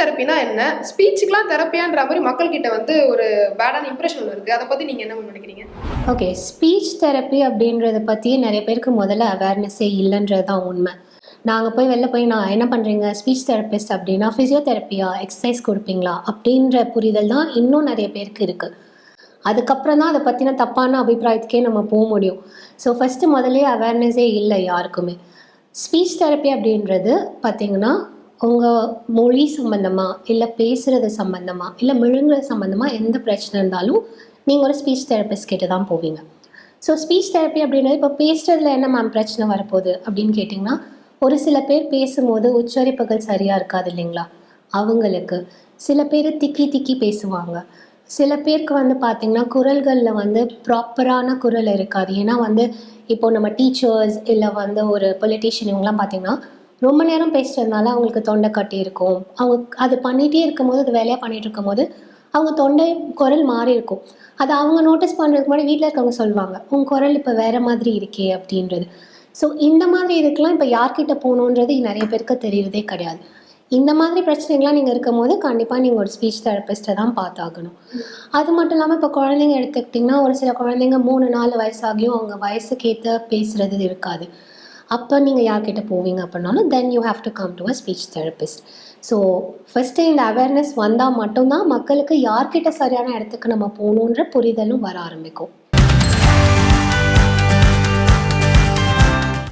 தெரப்பினா என்ன, ஸ்பீச்சுக்குலாம் தெரப்பியான்ற மாதிரி மக்கள் கிட்ட வந்து ஒரு பேடான இம்ப்ரெஷன் இருக்கு. அதை பத்தி நீங்க என்ன நினைக்கிறீங்க? ஓகே, ஸ்பீச் தெரப்பி அப்படின்றத பற்றி நிறைய பேருக்கு முதல்ல அவேர்னஸே இல்லைன்றது தான் உண்மை. நாங்கள் போய் வெளில போய் நான் என்ன பண்ணுறீங்க ஸ்பீச் தெரப்பிஸ்ட் அப்படின்னா ஃபிசியோதெரப்பியா, எக்ஸசைஸ் கொடுப்பீங்களா அப்படின்ற புரிதல் தான் இன்னும் நிறைய பேருக்கு இருக்குது. அதுக்கப்புறம் தான் அதை பற்றின தப்பான அபிப்பிராயத்துக்கே நம்ம போக முடியும். ஸோ ஃபஸ்ட்டு முதலே அவேர்னஸே இல்லை யாருக்குமே. ஸ்பீச் தெரப்பி அப்படின்றது பார்த்திங்கன்னா உங்கள் மொழி சம்மந்தமாக, இல்லை பேசுகிறது சம்மந்தமாக, இல்லை முழுங்குறது சம்மந்தமாக எந்த பிரச்சனை இருந்தாலும் நீங்கள் ஒரு ஸ்பீச் தெரப்பிஸ்ட் கிட்ட தான் போவீங்க. ஸோ ஸ்பீச் தெரப்பி அப்படின்றது இப்போ பேசுகிறதுல என்ன மேம் பிரச்சனை வரப்போகுது அப்படின்னு கேட்டிங்கன்னா, ஒரு சில பேர் பேசும்போது உச்சரிப்புகள் சரியாக இருக்காது இல்லைங்களா, அவங்களுக்கு. சில பேர் திக்கி திக்கி பேசுவாங்க. சில பேருக்கு வந்து பார்த்திங்கன்னா குரல்களில் வந்து ப்ராப்பரான குரல் இருக்காது. ஏன்னா வந்து இப்போது நம்ம டீச்சர்ஸ் இல்லை வந்து ஒரு பொலிட்டீஷியன் இவங்கெலாம் பார்த்திங்கன்னா ரொம்ப நேரம் பேசுகிறதுனால அவங்களுக்கு தொண்டை கட்டி இருக்கும். அவங்க அது பண்ணிகிட்டே இருக்கும்போது, அது வேலையாக பண்ணிகிட்டு இருக்கும்போது அவங்க தொண்டை குரல் மாறி இருக்கும். அதை அவங்க நோட்டீஸ் பண்ணுறதுக்கு முன்னாடி வீட்டில் இருக்கவங்க சொல்லுவாங்க, உங்கள் குரல் இப்போ வேறு மாதிரி இருக்கே அப்படின்றது. ஸோ இந்த மாதிரி இதுக்கெலாம் இப்போ யார்கிட்ட போகணுன்றது நிறைய பேருக்கு தெரியறதே கிடையாது. இந்த மாதிரி பிரச்சனைகள்லாம் நீங்கள் இருக்கும் போது கண்டிப்பாக நீங்கள் ஒரு ஸ்பீச் தெரப்பிஸ்ட்டை தான் பார்த்தாகணும். அது மட்டும் இல்லாமல் இப்போ குழந்தைங்க எடுத்துக்கிட்டிங்கன்னா, ஒரு சில குழந்தைங்க 3-4 வயசாகியும் அவங்க வயசுக்கேற்ற பேசுகிறது இருக்காது. அப்போ நீங்கள் யார்கிட்ட போவீங்க அப்படின்னாலும் then you have to come to a speech therapist. So first இந்த அவேர்னஸ் வந்தால் மட்டும்தான் மக்களுக்கு யார்கிட்ட சரியான இடத்துக்கு நம்ம போகணுன்ற புரிதலும் வர ஆரம்பிக்கும்.